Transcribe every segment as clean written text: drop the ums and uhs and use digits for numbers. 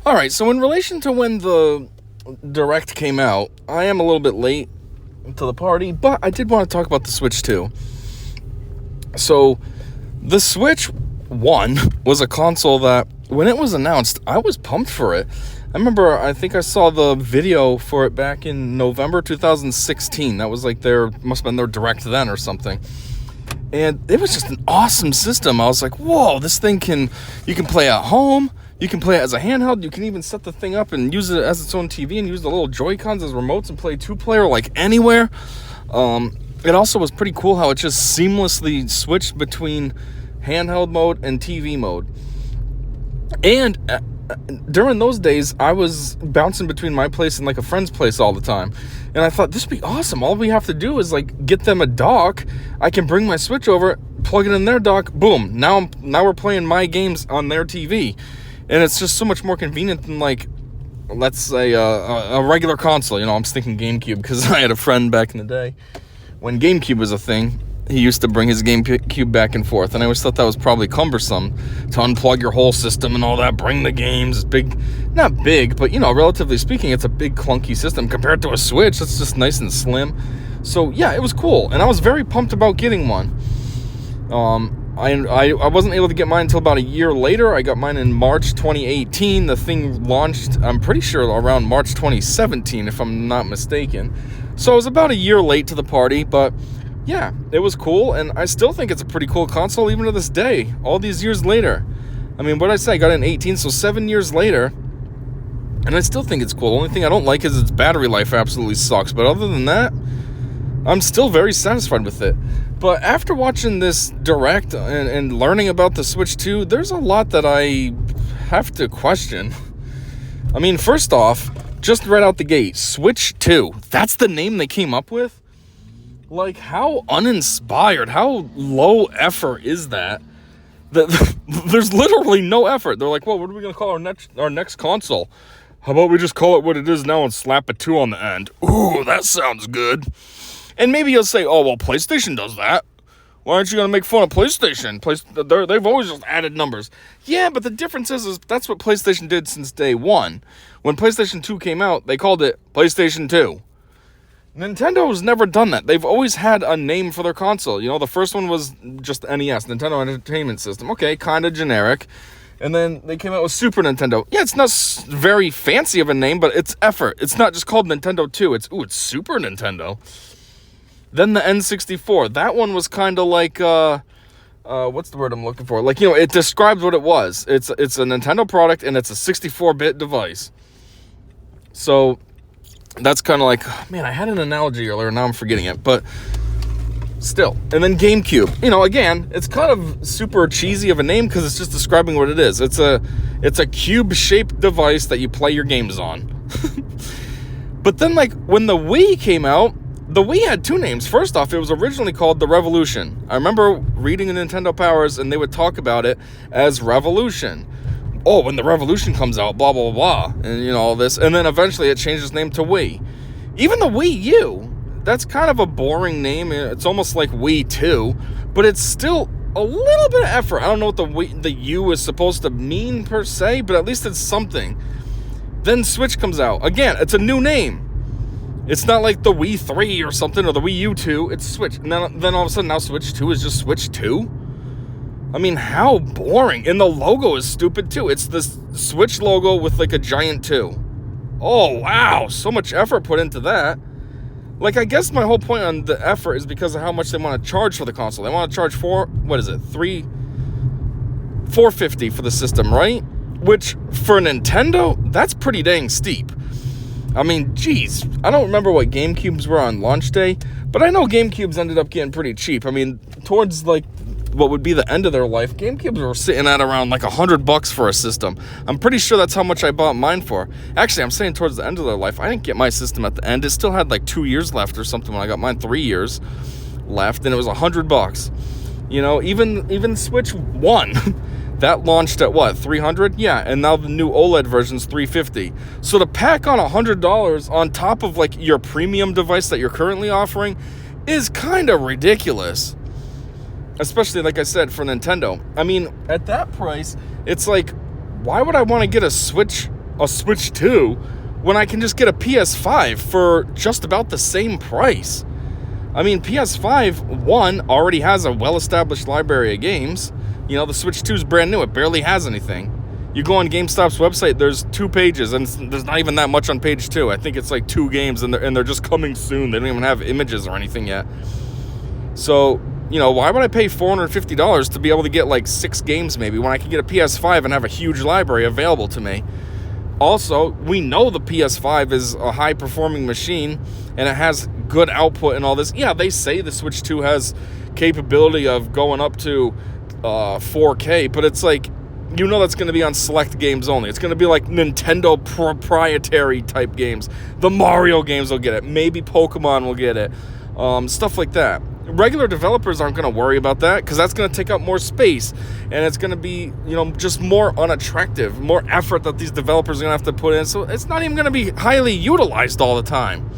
All right, so in relation to when the Direct came out, I am a little bit late to the party, but I did want to talk about the Switch 2. So, the Switch 1 was a console that, when it was announced, I was pumped for it. I think I saw the video for it back in November 2016. That was like must have been their Direct then or something. And it was just an awesome system. I was like, whoa, this thing you can play at home. You can play it as a handheld. You can even set the thing up and use it as its own TV and use the little Joy-Cons as remotes and play two-player like anywhere. It also was pretty cool how it just seamlessly switched between handheld mode and TV mode. And during those days, I was bouncing between my place and like a friend's place all the time. And I thought, this would be awesome. All we have to do is like get them a dock. I can bring my Switch over, plug it in their dock, boom. Now we're playing my games on their TV. And it's just so much more convenient than, like, let's say, a regular console. You know, I'm thinking GameCube because I had a friend back in the day. When GameCube was a thing, he used to bring his GameCube back and forth. And I always thought that was probably cumbersome to unplug your whole system and all that. Bring the games. It's big. Not big, but, you know, relatively speaking, it's a big, clunky system. Compared to a Switch, it's just nice and slim. So, yeah, it was cool. And I was very pumped about getting one. I wasn't able to get mine until about a year later. I got mine in March 2018. The thing launched, I'm pretty sure, around March 2017, if I'm not mistaken. So I was about a year late to the party, but yeah, it was cool, and I still think it's a pretty cool console even to this day, all these years later. I mean, what did I say? I got it in 18, so 7 years later, and I still think it's cool. The only thing I don't like is its battery life absolutely sucks, but other than that, I'm still very satisfied with it. But after watching this Direct and learning about the Switch 2, there's a lot that I have to question. I mean, first off, just right out the gate, Switch 2. That's the name they came up with? Like, how uninspired, how low effort is that? There's literally no effort. They're like, well, what are we going to call our next console? How about we just call it what it is now and slap a 2 on the end? Ooh, that sounds good. And maybe you'll say, oh, well, PlayStation does that. Why aren't you going to make fun of PlayStation? They've always just added numbers. Yeah, but the difference is that's what PlayStation did since day one. When PlayStation 2 came out, they called it PlayStation 2. Nintendo's never done that. They've always had a name for their console. You know, the first one was just NES, Nintendo Entertainment System. Okay, kind of generic. And then they came out with Super Nintendo. Yeah, it's not very fancy of a name, but it's effort. It's not just called Nintendo 2. It's Super Nintendo. Then the N64, that one was kind of like, what's the word I'm looking for? Like, you know, it describes what it was. It's a Nintendo product, and it's a 64-bit device. So, that's kind of like, man, I had an analogy earlier, now I'm forgetting it, but still. And then GameCube. You know, again, it's kind of super cheesy of a name because it's just describing what it is. It's a cube-shaped device that you play your games on. But then, like, when the Wii came out, the Wii had two names. First off, it was originally called the Revolution. I remember reading the Nintendo Powers, and they would talk about it as Revolution. Oh, when the Revolution comes out, blah, blah, blah, and, you know, all this. And then eventually it changed its name to Wii. Even the Wii U, that's kind of a boring name. It's almost like Wii 2, but it's still a little bit of effort. I don't know what the U is supposed to mean, per se, but at least it's something. Then Switch comes out. Again, it's a new name. It's not like the Wii 3 or something, or the Wii U 2. It's Switch. And then all of a sudden, now Switch 2 is just Switch 2? I mean, how boring. And the logo is stupid, too. It's the Switch logo with, like, a giant 2. Oh, wow. So much effort put into that. Like, I guess my whole point on the effort is because of how much they want to charge for the console. They want to charge $450 for the system, right? Which, for Nintendo, that's pretty dang steep. I mean, geez, I don't remember what GameCubes were on launch day, but I know GameCubes ended up getting pretty cheap. I mean, towards, like, what would be the end of their life, GameCubes were sitting at around, like, $100 for a system. I'm pretty sure that's how much I bought mine for. Actually, I'm saying towards the end of their life. I didn't get my system at the end. It still had, like, 2 years left or something when I got mine, 3 years left, and it was $100. You know, even Switch 1... That launched at what, $300? Yeah, and now the new OLED version's $350. So to pack on $100 on top of like your premium device that you're currently offering is kind of ridiculous. Especially, like I said, for Nintendo. I mean, at that price, it's like, why would I want to get a Switch a Switch 2 when I can just get a PS5 for just about the same price. I mean, PS5, one, already has a well-established library of games. You know, the Switch 2 is brand new. It barely has anything. You go on GameStop's website, there's 2 pages, and there's not even that much on page 2. I think it's like 2 games, and they're just coming soon. They don't even have images or anything yet. So, you know, why would I pay $450 to be able to get like 6 games maybe when I can get a PS5 and have a huge library available to me? Also, we know the PS5 is a high-performing machine, and it has good output and all this. Yeah, they say the Switch 2 has capability of going up to 4K, but it's like, you know that's going to be on select games only. It's going to be like Nintendo proprietary type games. The Mario games will get it. Maybe Pokemon will get it. Stuff like that. Regular developers aren't going to worry about that because that's going to take up more space, and it's going to be, you know, just more unattractive, more effort that these developers are going to have to put in. So it's not even going to be highly utilized all the time.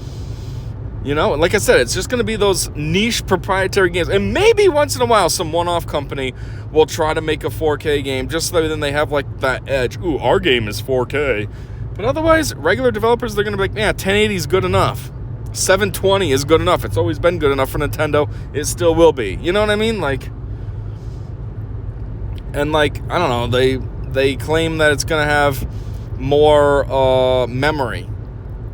You know, like I said, it's just going to be those niche proprietary games. And maybe once in a while, some one-off company will try to make a 4K game just so then they have, like, that edge. Ooh, our game is 4K. But otherwise, regular developers, they're going to be like, yeah, 1080 is good enough. 720 is good enough. It's always been good enough for Nintendo. It still will be. You know what I mean? Like, and, like, I don't know. They claim that it's going to have more memory.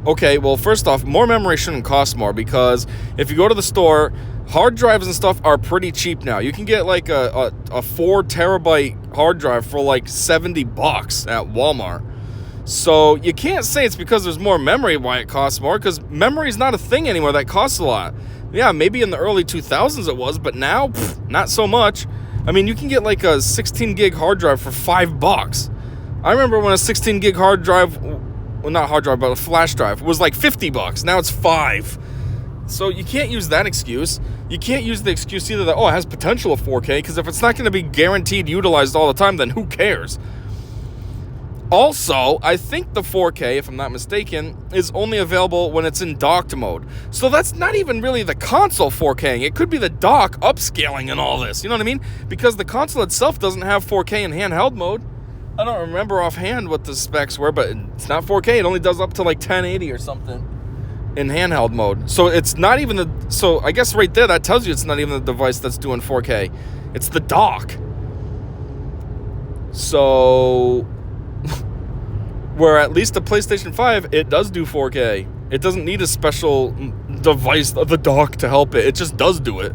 Okay, well, first off, more memory shouldn't cost more because if you go to the store, hard drives and stuff are pretty cheap now. You can get like a 4 terabyte hard drive for like $70 at Walmart. So you can't say it's because there's more memory why it costs more, because memory is not a thing anymore that costs a lot. Yeah, maybe in the early 2000s it was, but now, not so much. I mean, you can get like a 16 gig hard drive for $5. I remember when a 16 gig hard drive, well, not hard drive, but a flash drive, was like $50. Now it's $5. So you can't use that excuse. You can't use the excuse either that, oh, it has potential of 4K, because if it's not going to be guaranteed utilized all the time, then who cares? Also, I think the 4K, if I'm not mistaken, is only available when it's in docked mode. So that's not even really the console 4K. It could be the dock upscaling and all this. You know what I mean? Because the console itself doesn't have 4K in handheld mode. I don't remember offhand what the specs were, but it's not 4K. It only does up to like 1080 or something in handheld mode. So it's not even the... So I guess right there, that tells you it's not even the device that's doing 4K. It's the dock. So... where at least the PlayStation 5, it does do 4K. It doesn't need a special device of the dock to help it. It just does do it.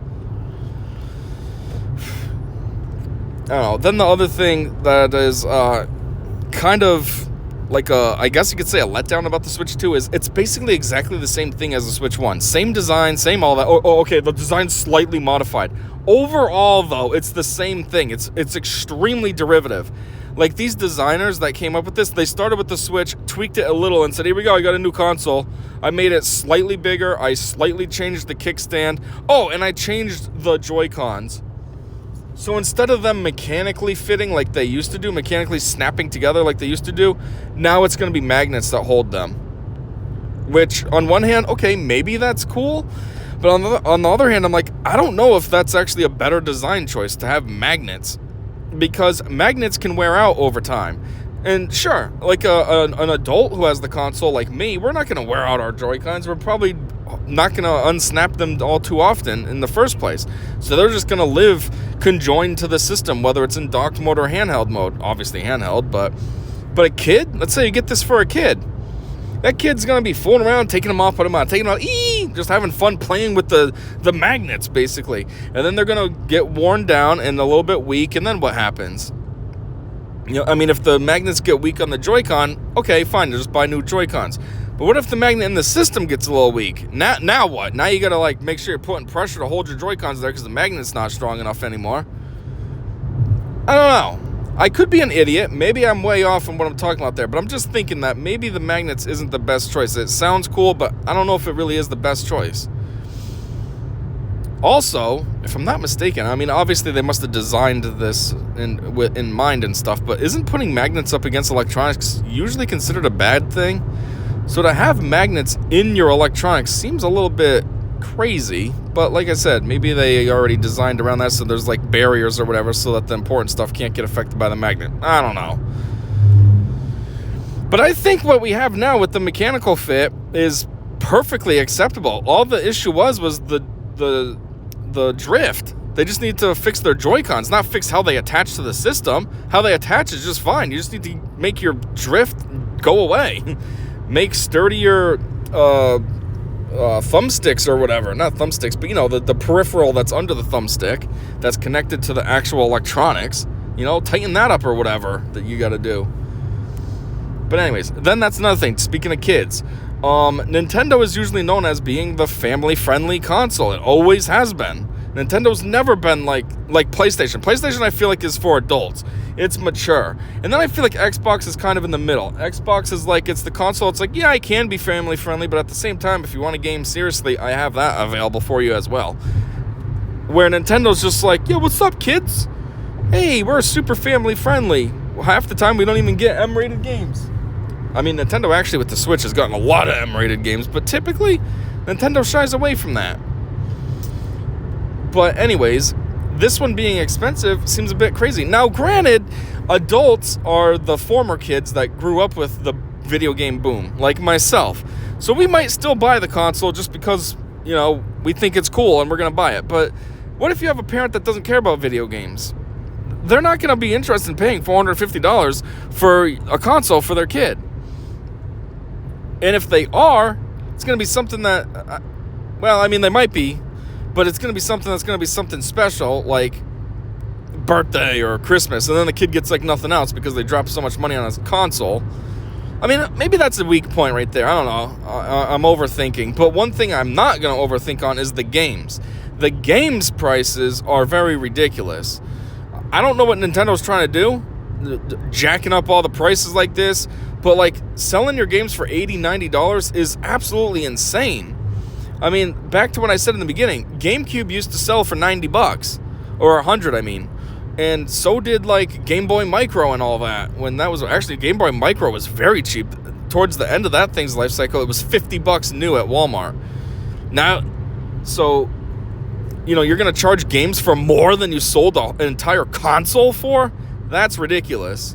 I don't know. Then the other thing that is kind of like I guess you could say a letdown about the Switch 2 is it's basically exactly the same thing as the Switch 1. Same design, same all that. Oh, okay, the design's slightly modified. Overall, though, it's the same thing. It's extremely derivative. Like, these designers that came up with this, they started with the Switch, tweaked it a little, and said, here we go, I got a new console. I made it slightly bigger. I slightly changed the kickstand. Oh, and I changed the Joy-Cons. So instead of them mechanically fitting like they used to do, mechanically snapping together like they used to do, now it's going to be magnets that hold them. Which, on one hand, okay, maybe that's cool. But on the other hand, I'm like, I don't know if that's actually a better design choice to have magnets. Because magnets can wear out over time. And sure, like an adult who has the console like me, we're not going to wear out our Joy-Cons. We're probably not going to unsnap them all too often in the first place. So they're just going to live conjoined to the system, whether it's in docked mode or handheld mode. Obviously handheld, but a kid, let's say you get this for a kid. That kid's going to be fooling around, taking them off, putting them on, taking them out, just having fun playing with the magnets, basically. And then they're going to get worn down and a little bit weak, and then what happens? You know, I mean, if the magnets get weak on the Joy-Con, okay, fine, just buy new Joy-Cons. But what if the magnet in the system gets a little weak? Now what? Now you got to, like, make sure you're putting pressure to hold your Joy-Cons there because the magnet's not strong enough anymore. I don't know. I could be an idiot. Maybe I'm way off on what I'm talking about there, but I'm just thinking that maybe the magnets isn't the best choice. It sounds cool, but I don't know if it really is the best choice. Also, if I'm not mistaken, I mean, obviously they must have designed this in mind and stuff, but isn't putting magnets up against electronics usually considered a bad thing? So to have magnets in your electronics seems a little bit crazy, but like I said, maybe they already designed around that so there's like barriers or whatever so that the important stuff can't get affected by the magnet. I don't know. But I think what we have now with the mechanical fit is perfectly acceptable. All the issue was the drift. They just need to fix their Joy-Cons, not fix how they attach to the system. How they attach is just fine. You just need to make your drift go away. Make sturdier thumbsticks or whatever. Not thumbsticks, but the peripheral that's under the thumbstick that's connected to the actual electronics. Tighten that up or whatever that you got to do. But anyways, then that's another thing. Speaking of kids, Nintendo is usually known as being the family-friendly console. It always has been. Nintendo's never been like PlayStation. PlayStation, I feel like, is for adults. It's mature. And then I feel like Xbox is kind of in the middle. Xbox is like, it's the console. It's like, yeah, I can be family-friendly, but at the same time, if you want to game seriously, I have that available for you as well. Where Nintendo's just like, yeah, what's up, kids? Hey, we're super family-friendly. Well, half the time, we don't even get M-rated games. I mean, Nintendo actually with the Switch has gotten a lot of M-rated games, but typically, Nintendo shies away from that. But anyways, this one being expensive seems a bit crazy. Now, granted, adults are the former kids that grew up with the video game boom, like myself. So we might still buy the console just because, we think it's cool and we're going to buy it. But what if you have a parent that doesn't care about video games? They're not going to be interested in paying $450 for a console for their kid. And if they are, it's going to be something that, they might be, but it's going to be something that's going to be something special, like birthday or Christmas, and then the kid gets like nothing else because they dropped so much money on a console. I mean, maybe that's a weak point right there. I don't know. I'm overthinking. But one thing I'm not going to overthink on is the games. The games prices are very ridiculous. I don't know what Nintendo's trying to do, jacking up all the prices like this, but like selling your games for $80, $90 is absolutely insane. I mean, back to what I said in the beginning, GameCube used to sell for $90, or $100, I mean. And so did like Game Boy Micro and all that. When that was actually, Game Boy Micro was very cheap. Towards the end of that thing's life cycle, it was $50 new at Walmart. Now, so, you're going to charge games for more than you sold an entire console for? That's ridiculous.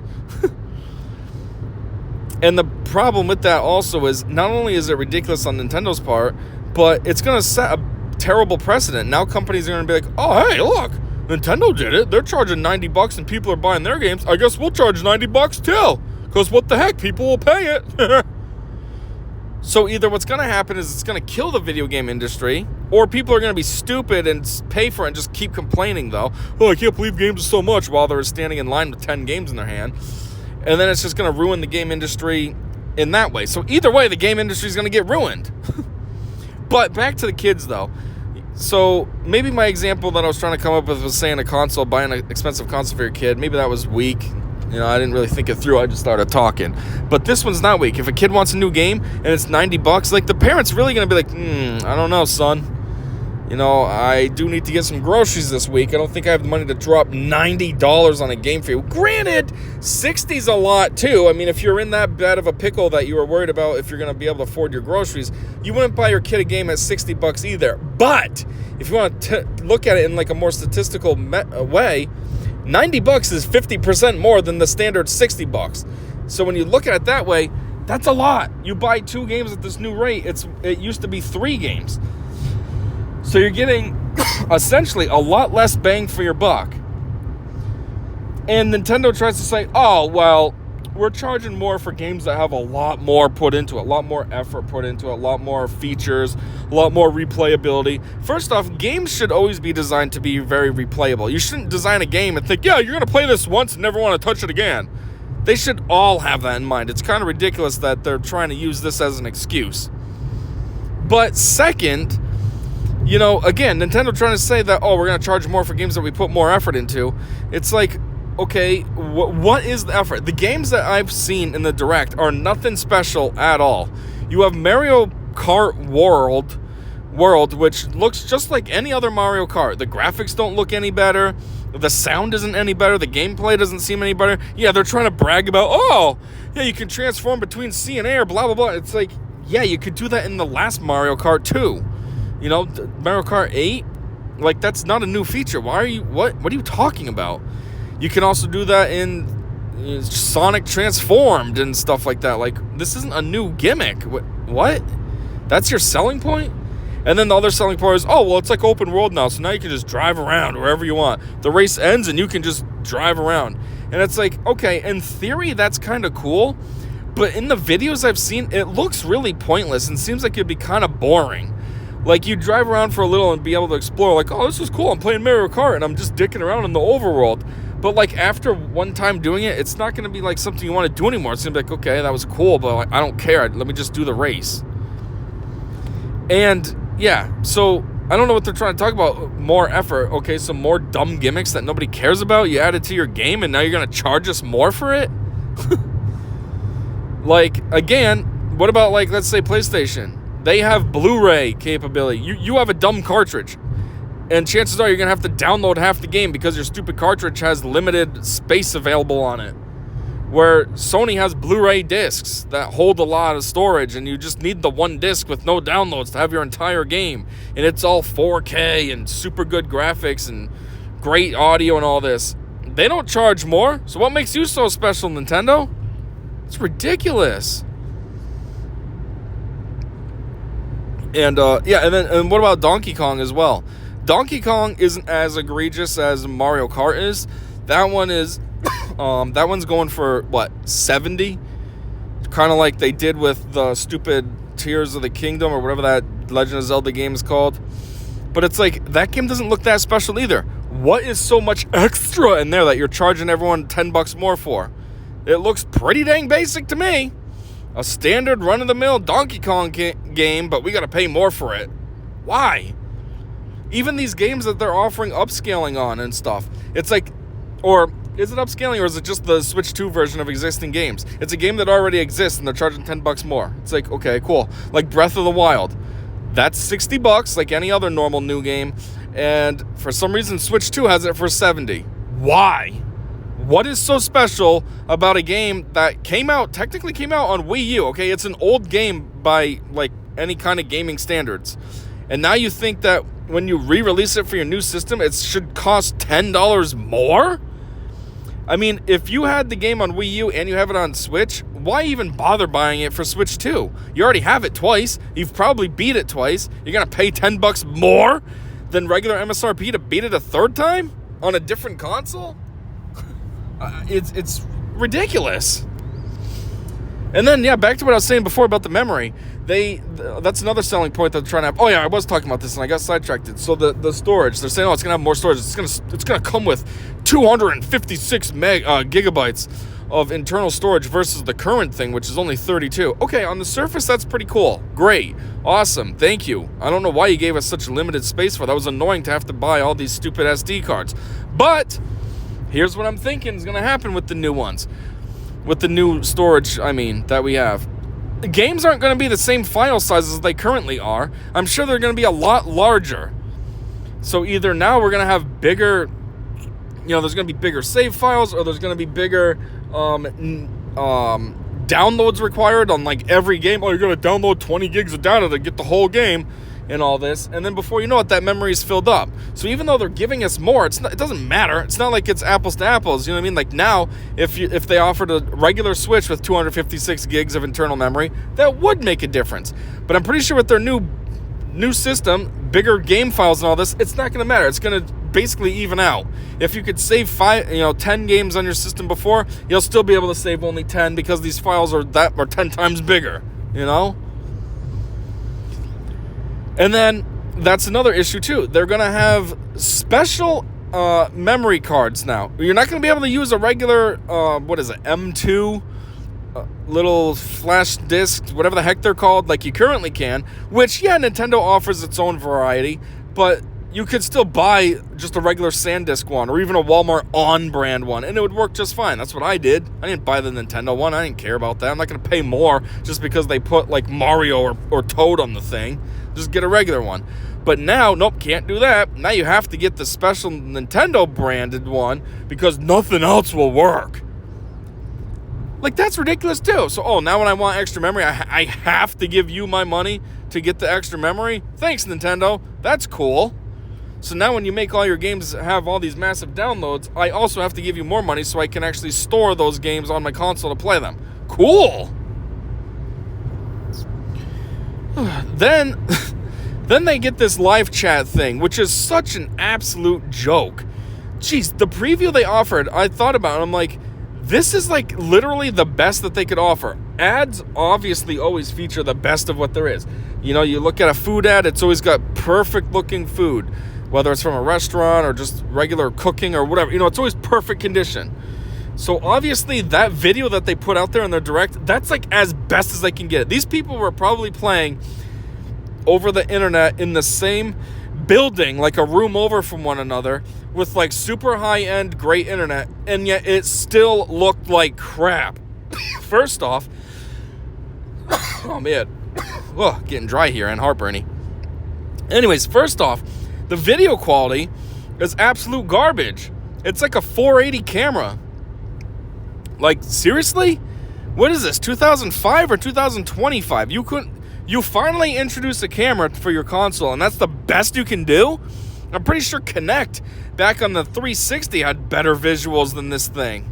And the problem with that also is, not only is it ridiculous on Nintendo's part, but it's going to set a terrible precedent. Now companies are going to be like, oh, hey, look, Nintendo did it. They're charging $90 and people are buying their games. I guess we'll charge $90 too. Because what the heck, people will pay it. So either what's going to happen is it's going to kill the video game industry, or people are going to be stupid and pay for it and just keep complaining, though. Oh, I can't believe games are so much, while they're standing in line with 10 games in their hand. And then it's just going to ruin the game industry in that way. So either way, the game industry is going to get ruined. But back to the kids, though. So maybe my example that I was trying to come up with was saying buying an expensive console for your kid. Maybe that was weak. I didn't really think it through. I just started talking. But this one's not weak. If a kid wants a new game and it's $90, like, the parent's really going to be like, I don't know, son. I do need to get some groceries this week. I don't think I have the money to drop $90 on a game for you. Granted, $60's a lot, too. I mean, if you're in that bad of a pickle that you were worried about if you're going to be able to afford your groceries, you wouldn't buy your kid a game at $60 either. But if you want to look at it in like a more statistical way, $90 is 50% more than the standard $60. So when you look at it that way, that's a lot. You buy 2 games at this new rate. It used to be 3 games. So you're getting essentially a lot less bang for your buck. And Nintendo tries to say, oh, well, we're charging more for games that have a lot more put into it, a lot more effort put into it, a lot more features, a lot more replayability. First off, games should always be designed to be very replayable. You shouldn't design a game and think, yeah, you're going to play this once and never want to touch it again. They should all have that in mind. It's kind of ridiculous that they're trying to use this as an excuse. But second, again, Nintendo trying to say that, oh, we're going to charge more for games that we put more effort into. It's like, okay, what is the effort? The games that I've seen in the Direct are nothing special at all. You have Mario Kart World, which looks just like any other Mario Kart. The graphics don't look any better. The sound isn't any better. The gameplay doesn't seem any better. Yeah, they're trying to brag about, oh, yeah, you can transform between sea and air, blah, blah, blah. It's like, yeah, you could do that in the last Mario Kart 2. Mario Kart 8, that's not a new feature. What are you talking about? You can also do that in Sonic transformed and stuff like that. Like, this isn't a new gimmick. What? That's your selling point? And then the other selling point is, oh, well, it's like open world now, so now you can just drive around wherever you want. The race ends and you can just drive around. And it's like, okay, in theory, that's kind of cool. But in the videos I've seen, it looks really pointless and seems like it'd be kind of boring. Like, you drive around for a little and be able to explore, like, oh, this is cool, I'm playing Mario Kart and I'm just dicking around in the overworld. But, like, after one time doing it, it's not going to be, like, something you want to do anymore. It's going to be like, okay, that was cool, but like, I don't care. Let me just do the race. And, yeah, so I don't know what they're trying to talk about. More effort. Okay, so more dumb gimmicks that nobody cares about. You add it to your game, and now you're going to charge us more for it? Like, again, what about, like, let's say PlayStation? They have Blu-ray capability. You have a dumb cartridge. And chances are you're going to have to download half the game because your stupid cartridge has limited space available on it. Where Sony has Blu-ray discs that hold a lot of storage, and you just need the one disc with no downloads to have your entire game. And it's all 4K and super good graphics and great audio and all this. They don't charge more. So what makes you so special, Nintendo? It's ridiculous. And and what about Donkey Kong as well? Donkey Kong isn't as egregious as Mario Kart is. That one is, that one's going for what, 70? Kind of like they did with the stupid Tears of the Kingdom or whatever that Legend of Zelda game is called. But it's like, that game doesn't look that special either. What is so much extra in there that you're charging everyone $10 more for? It looks pretty dang basic to me. A standard run-of-the-mill Donkey Kong game, but we gotta pay more for it. Why? Even these games that they're offering upscaling on and stuff. It's like, or is it upscaling or is it just the Switch 2 version of existing games? It's a game that already exists and they're charging $10 more. It's like, okay, cool. Like Breath of the Wild. That's $60 like any other normal new game. And for some reason, Switch 2 has it for $70. Why? What is so special about a game that technically came out on Wii U, okay? It's an old game by, like, any kind of gaming standards. And now you think that when you re-release it for your new system, it should cost $10 more? I mean, if you had the game on Wii U and you have it on Switch, why even bother buying it for Switch 2? You already have it twice. You've probably beat it twice. You're going to pay $10 more than regular MSRP to beat it a third time on a different console? It's ridiculous. And then, yeah, back to what I was saying before about the memory. That's another selling point that they're trying to have. Oh, yeah, I was talking about this, and I got sidetracked. So the storage, they're saying, oh, it's going to have more storage. It's gonna come with 256 gigabytes of internal storage versus the current thing, which is only 32. Okay, on the surface, that's pretty cool. Great. Awesome. Thank you. I don't know why you gave us such limited space for it. That was annoying to have to buy all these stupid SD cards. But here's what I'm thinking is going to happen with the new ones. With the new storage, that we have. The games aren't going to be the same file sizes they currently are. I'm sure they're going to be a lot larger. So either now we're going to have bigger, there's going to be bigger save files, or there's going to be bigger downloads required on like every game. Oh, you're going to download 20 gigs of data to get the whole game. And all this, and then before you know it, that memory is filled up. So even though they're giving us more, it doesn't matter. It's not like it's apples to apples. You know what I mean? Like now, if they offered a regular Switch with 256 gigs of internal memory, that would make a difference. But I'm pretty sure with their new system, bigger game files and all this, it's not going to matter. It's going to basically even out. If you could save 10 games on your system before, you'll still be able to save only 10 because these files are 10 times bigger. And then that's another issue too. They're going to have special memory cards now. You're not going to be able to use a regular, M2 little flash disc, whatever the heck they're called, like you currently can. Which, yeah, Nintendo offers its own variety, but you could still buy just a regular SanDisk one or even a Walmart on-brand one, and it would work just fine. That's what I did. I didn't buy the Nintendo one. I didn't care about that. I'm not going to pay more just because they put like Mario or Toad on the thing. Just get a regular one. But now, nope, can't do that. Now you have to get the special Nintendo branded one because nothing else will work. Like, that's ridiculous too. So, now when I want extra memory, I have to give you my money to get the extra memory? Thanks, Nintendo. That's cool. So now when you make all your games have all these massive downloads, I also have to give you more money so I can actually store those games on my console to play them. Cool. Then they get this live chat thing, which is such an absolute joke. Jeez, the preview they offered, I thought about it, I'm like, this is like literally the best that they could offer. Ads obviously always feature the best of what there is. You know, you look at a food ad, it's always got perfect looking food, whether it's from a restaurant or just regular cooking or whatever. You know, it's always perfect condition. So obviously that video that they put out there in their direct, that's like as best as they can get. These people were probably playing over the internet in the same building, like a room over from one another, with like super high-end great internet, and yet it still looked like crap. First off, oh man, getting dry here and heartburny. Anyways, first off, the video quality is absolute garbage. It's like a 480 camera. Like, seriously? What is this, 2005 or 2025? You finally introduced a camera for your console, and that's the best you can do? I'm pretty sure Kinect back on the 360 had better visuals than this thing.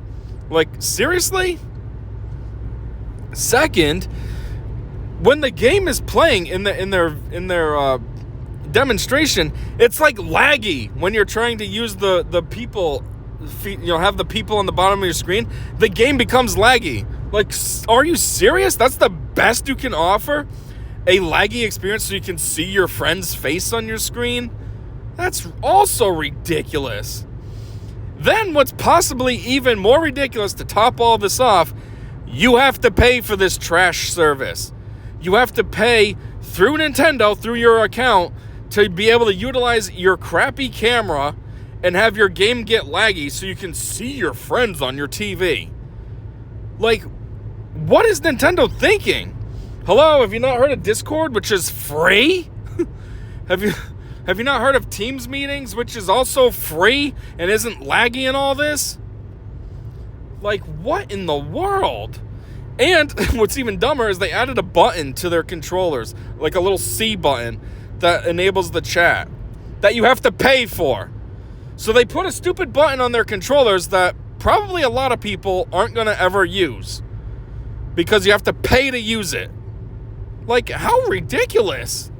Like, seriously? Second, when the game is playing in their demonstration, it's like laggy when you're trying to use the people, you know, have the people on the bottom of your screen. The game becomes laggy. Like, are you serious? That's the best you can offer? A laggy experience so you can see your friend's face on your screen? That's also ridiculous. Then what's possibly even more ridiculous, to top all this off, you have to pay for this trash service. You have to pay through Nintendo, through your account, to be able to utilize your crappy camera and have your game get laggy so you can see your friends on your TV. Like, what is Nintendo thinking? Hello, have you not heard of Discord, which is free? Have you not heard of Teams meetings, which is also free and isn't laggy and all this? Like, what in the world? And what's even dumber is they added a button to their controllers, like a little C button that enables the chat that you have to pay for. So they put a stupid button on their controllers that probably a lot of people aren't going to ever use because you have to pay to use it. Like, how ridiculous.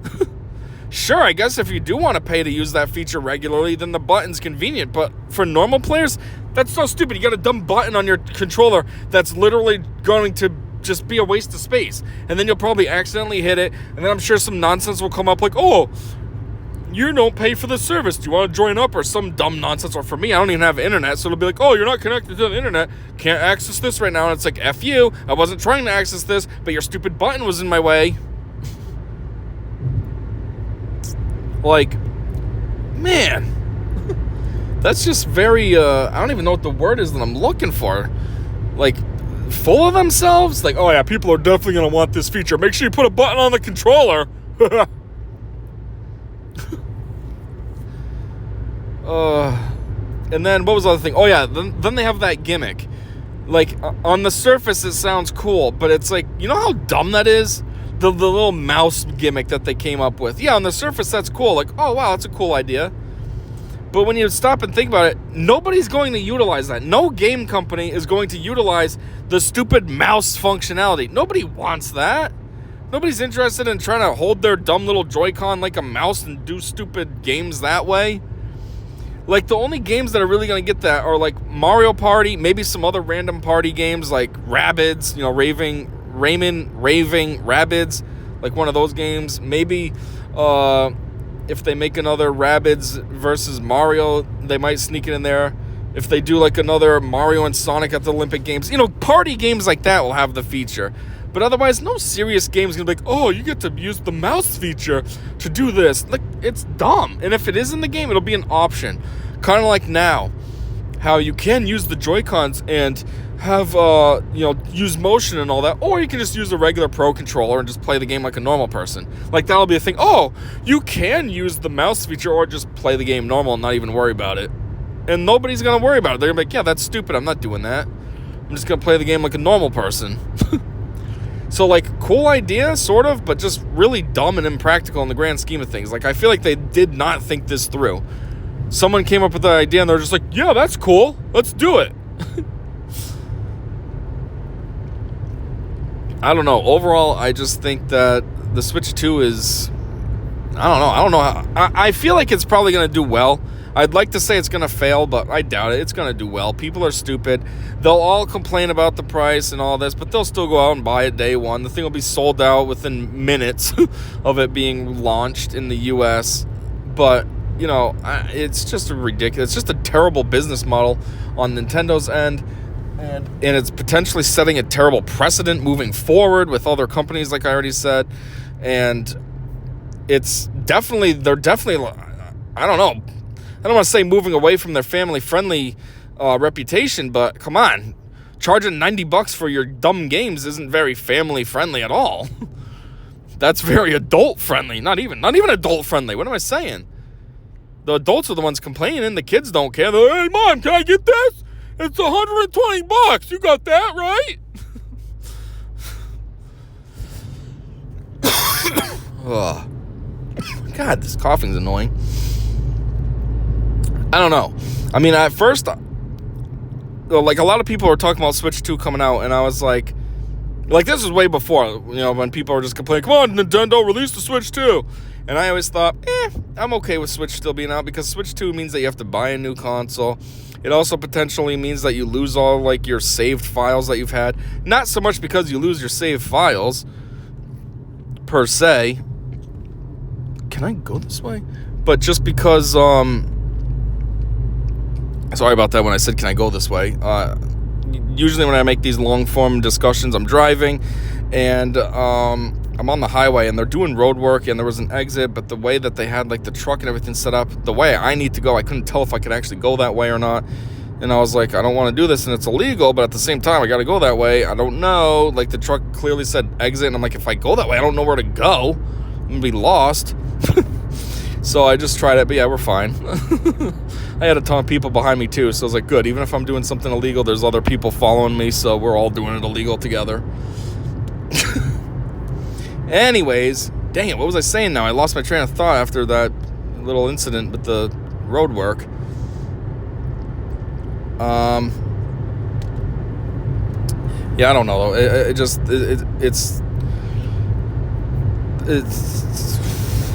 Sure, I guess if you do want to pay to use that feature regularly, then the button's convenient. But for normal players, that's so stupid. You got a dumb button on your controller that's literally going to just be a waste of space. And then you'll probably accidentally hit it. And then I'm sure some nonsense will come up like, oh, you don't pay for the service. Do you want to join up? Or some dumb nonsense. Or for me, I don't even have internet. So it'll be like, oh, you're not connected to the internet. Can't access this right now. And it's like, F you. I wasn't trying to access this, but your stupid button was in my way. Like, man, that's just very, I don't even know what the word is that I'm looking for. Like, full of themselves? Like, oh yeah, people are definitely going to want this feature. Make sure you put a button on the controller. And then, what was the other thing? Oh yeah, then they have that gimmick. Like, on the surface it sounds cool, but it's like, you know how dumb that is? The little mouse gimmick that they came up with. Yeah, on the surface, that's cool. Like, oh, wow, that's a cool idea. But when you stop and think about it, nobody's going to utilize that. No game company is going to utilize the stupid mouse functionality. Nobody wants that. Nobody's interested in trying to hold their dumb little Joy-Con like a mouse and do stupid games that way. Like, the only games that are really going to get that are, like, Mario Party, maybe some other random party games like Rabbids, you know, Raving Rabbids, like one of those games. Maybe if they make another Rabbids versus Mario, they might sneak it in there. If they do like another Mario and Sonic at the Olympic Games, you know, party games like that will have the feature. But otherwise, no serious game is going to be like, oh, you get to use the mouse feature to do this. Like, it's dumb. And if it is in the game, it'll be an option. Kind of like now, how you can use the Joy-Cons and have, use motion and all that. Or you can just use a regular Pro Controller and just play the game like a normal person. Like, that'll be a thing. Oh, you can use the mouse feature or just play the game normal and not even worry about it. And nobody's going to worry about it. They're going to be like, yeah, that's stupid. I'm not doing that. I'm just going to play the game like a normal person. So, like, cool idea, sort of, but just really dumb and impractical in the grand scheme of things. Like, I feel like they did not think this through. Someone came up with the idea, and they're just like, yeah, that's cool. Let's do it. I don't know. Overall, I just think that the Switch 2 is... I don't know. I feel like it's probably going to do well. I'd like to say it's going to fail, but I doubt it. It's going to do well. People are stupid. They'll all complain about the price and all this, but they'll still go out and buy it day one. The thing will be sold out within minutes of it being launched in the U.S. But, you know, it's just ridiculous. It's just a terrible business model on Nintendo's end. And it's potentially setting a terrible precedent moving forward with other companies, like I already said. And they're definitely, I don't know. I don't want to say moving away from their family-friendly reputation, but come on. Charging $90 for your dumb games isn't very family-friendly at all. That's very adult-friendly. Not even adult-friendly. What am I saying? The adults are the ones complaining. The kids don't care. They're like, hey, Mom, can I get this? It's $120. You got that, right? Oh. God, this coughing's annoying. I don't know. I mean, at first, like, a lot of people were talking about Switch 2 coming out, and I was like, this was way before, you know, when people were just complaining, come on, Nintendo, release the Switch 2. And I always thought, I'm okay with Switch still being out, because Switch 2 means that you have to buy a new console. It also potentially means that you lose all, like, your saved files that you've had. Not so much because you lose your saved files, per se. Can I go this way? But just because, sorry about that when I said, can I go this way? Usually when I make these long-form discussions, I'm driving, and I'm on the highway, and they're doing road work, and there was an exit, but the way that they had, like, the truck and everything set up, the way I need to go, I couldn't tell if I could actually go that way or not. And I was like, I don't want to do this, and it's illegal, but at the same time, I got to go that way. I don't know. Like, the truck clearly said exit, and I'm like, if I go that way, I don't know where to go. I'm going to be lost. So I just tried it, but yeah, we're fine. I had a ton of people behind me too, so I was like, good, even if I'm doing something illegal, there's other people following me, so we're all doing it illegal together. Anyways, dang it, what was I saying now? I lost my train of thought after that little incident with the road work. Yeah, I don't know, it's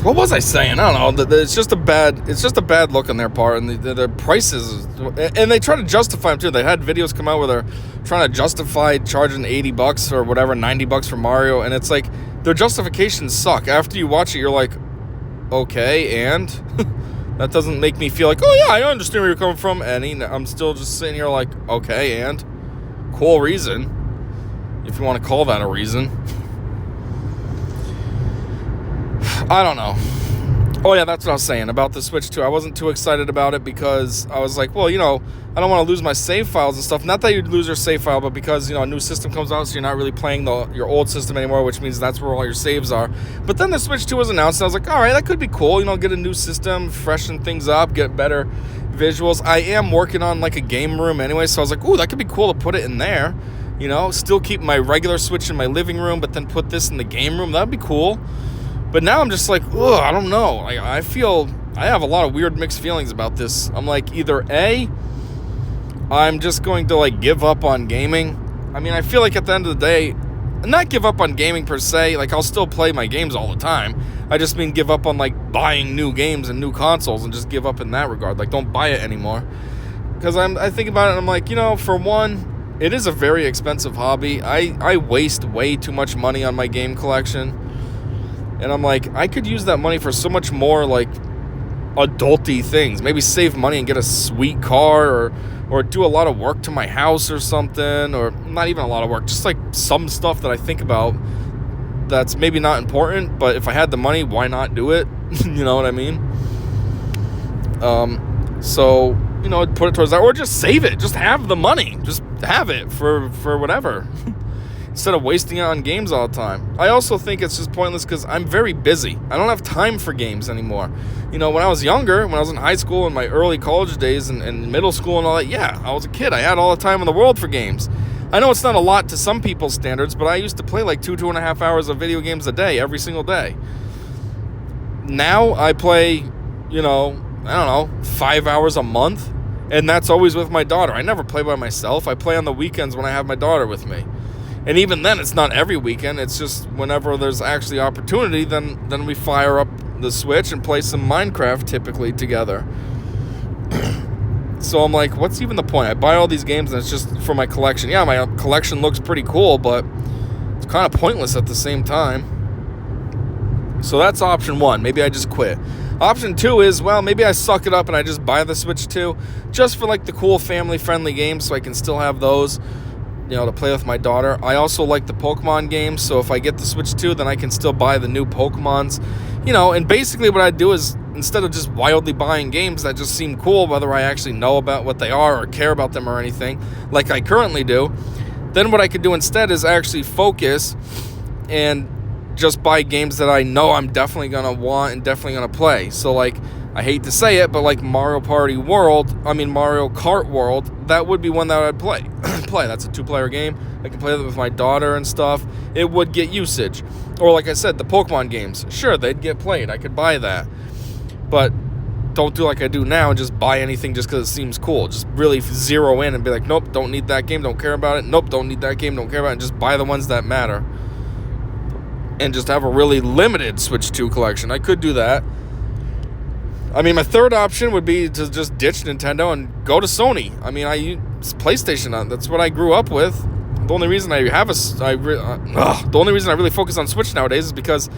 what was I saying? I don't know. It's just a bad look on their part, and the prices, and they try to justify them too. They had videos come out where they're trying to justify charging $80 or whatever, $90 for Mario, and it's like their justifications suck. After you watch it, you're like, okay, and that doesn't make me feel like, oh yeah, I understand where you're coming from, Eddie. I'm still just sitting here like, okay, and cool reason, if you want to call that a reason. I don't know. Oh yeah, that's what I was saying about the Switch 2. I wasn't too excited about it because I was like, well, you know, I don't want to lose my save files and stuff. Not that you'd lose your save file, but because, you know, a new system comes out, so you're not really playing your old system anymore, which means that's where all your saves are. But then the Switch 2 was announced, and I was like, all right, that could be cool. You know, get a new system, freshen things up, get better visuals. I am working on, like, a game room anyway, so I was like, ooh, that could be cool to put it in there. You know, still keep my regular Switch in my living room, but then put this in the game room. That'd be cool. But now I'm just like, ugh, I don't know. Like, I feel I have a lot of weird mixed feelings about this. I'm like, either A, I'm just going to, like, give up on gaming. I mean, I feel like at the end of the day, not give up on gaming per se. Like, I'll still play my games all the time. I just mean give up on, like, buying new games and new consoles, and just give up in that regard. Like, don't buy it anymore. Because I think about it, and I'm like, you know, for one, it is a very expensive hobby. I waste way too much money on my game collection. And I'm like, I could use that money for so much more, like, adulty things. Maybe save money and get a sweet car, or do a lot of work to my house or something. Or not even a lot of work, just, like, some stuff that I think about that's maybe not important. But if I had the money, why not do it? You know what I mean? So, you know, put it towards that. Or just save it. Just have the money. Just have it for whatever. Instead of wasting it on games all the time. I also think it's just pointless because I'm very busy. I don't have time for games anymore. You know, when I was younger, when I was in high school and my early college days and middle school and all that, yeah, I was a kid. I had all the time in the world for games. I know it's not a lot to some people's standards, but I used to play like 2.5 hours of video games a day, every single day. Now I play, I don't know, 5 hours a month, and that's always with my daughter. I never play by myself. I play on the weekends when I have my daughter with me. And even then, it's not every weekend. It's just whenever there's actually opportunity, then we fire up the Switch and play some Minecraft typically together. So I'm like, what's even the point? I buy all these games and it's just for my collection. Yeah, my collection looks pretty cool, but it's kind of pointless at the same time. So that's option one. Maybe I just quit. Option two is, well, maybe I suck it up and I just buy the Switch 2 just for like the cool family-friendly games so I can still have those, to play with my daughter. I also like the Pokemon games, so if I get the Switch 2, then I can still buy the new Pokemons. And basically what I do is, instead of just wildly buying games that just seem cool, whether I actually know about what they are or care about them or anything, like I currently do, then what I could do instead is actually focus and just buy games that I know I'm definitely going to want and definitely going to play. So, like, I hate to say it, but like Mario Kart World, that would be one that I'd play. That's a 2-player game. I can play that with my daughter and stuff. It would get usage. Or like I said, the Pokemon games, sure, they'd get played. I could buy that. But don't do like I do now and just buy anything just because it seems cool. Just really zero in and be like, nope, don't need that game, don't care about it. Nope, don't need that game, don't care about it. And just buy the ones that matter. And just have a really limited Switch 2 collection. I could do that. I mean, my third option would be to just ditch Nintendo and go to Sony. I mean, I use PlayStation. That's what I grew up with. The only reason I have the only reason I really focus on Switch nowadays is because,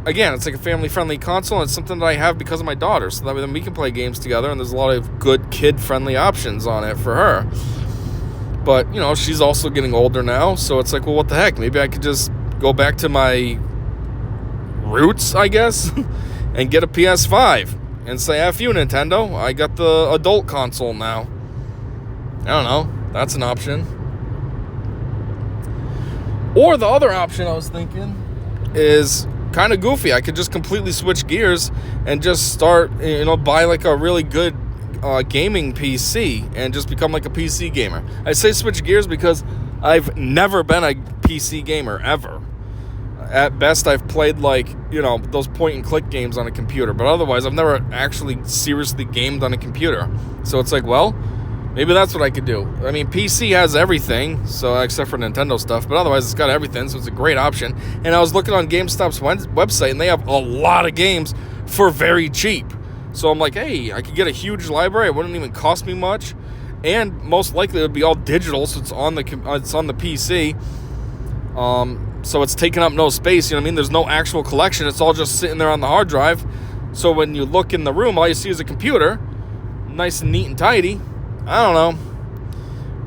again, it's like a family-friendly console, and it's something that I have because of my daughter, so that then we can play games together, and there's a lot of good kid-friendly options on it for her. But, she's also getting older now, so it's like, well, what the heck? Maybe I could just go back to my roots, I guess, and get a PS5 and say, F you, Nintendo. I got the adult console now. I don't know. That's an option. Or the other option I was thinking is kind of goofy. I could just completely switch gears and just start, buy like a really good gaming PC and just become like a PC gamer. I say switch gears because I've never been a PC gamer, ever. At best, I've played like, those point-and-click games on a computer. But otherwise, I've never actually seriously gamed on a computer. So it's like, well, maybe that's what I could do. I mean, PC has everything, so except for Nintendo stuff. But otherwise, it's got everything, so it's a great option. And I was looking on GameStop's website, and they have a lot of games for very cheap. So I'm like, hey, I could get a huge library. It wouldn't even cost me much. And most likely, it would be all digital, so it's on the PC. So it's taking up no space, There's no actual collection. It's all just sitting there on the hard drive. So when you look in the room, all you see is a computer, nice and neat and tidy. I don't know.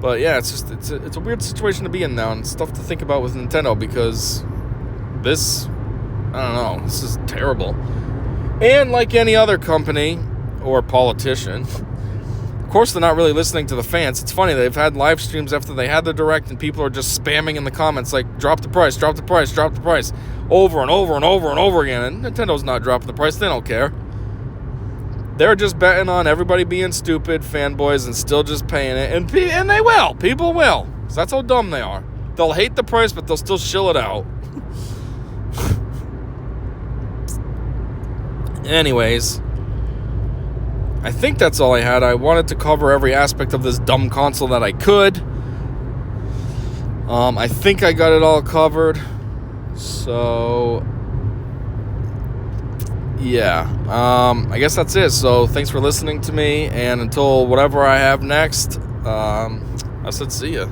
But yeah, it's a weird situation to be in now, and stuff to think about with Nintendo, because this is terrible. And like any other company or politician, of course they're not really listening to the fans. It's funny, they've had live streams after they had the direct, and people are just spamming in the comments like, drop the price, drop the price, drop the price, over and over and over and over again. And Nintendo's not dropping the price. They don't care. They're just betting on everybody being stupid fanboys and still just paying it. And they will. People will. Because that's how dumb they are. They'll hate the price, but they'll still shill it out. Anyways, I think that's all I had. I wanted to cover every aspect of this dumb console that I could. I think I got it all covered. So, yeah. I guess that's it. So, thanks for listening to me. And until whatever I have next, I said see ya.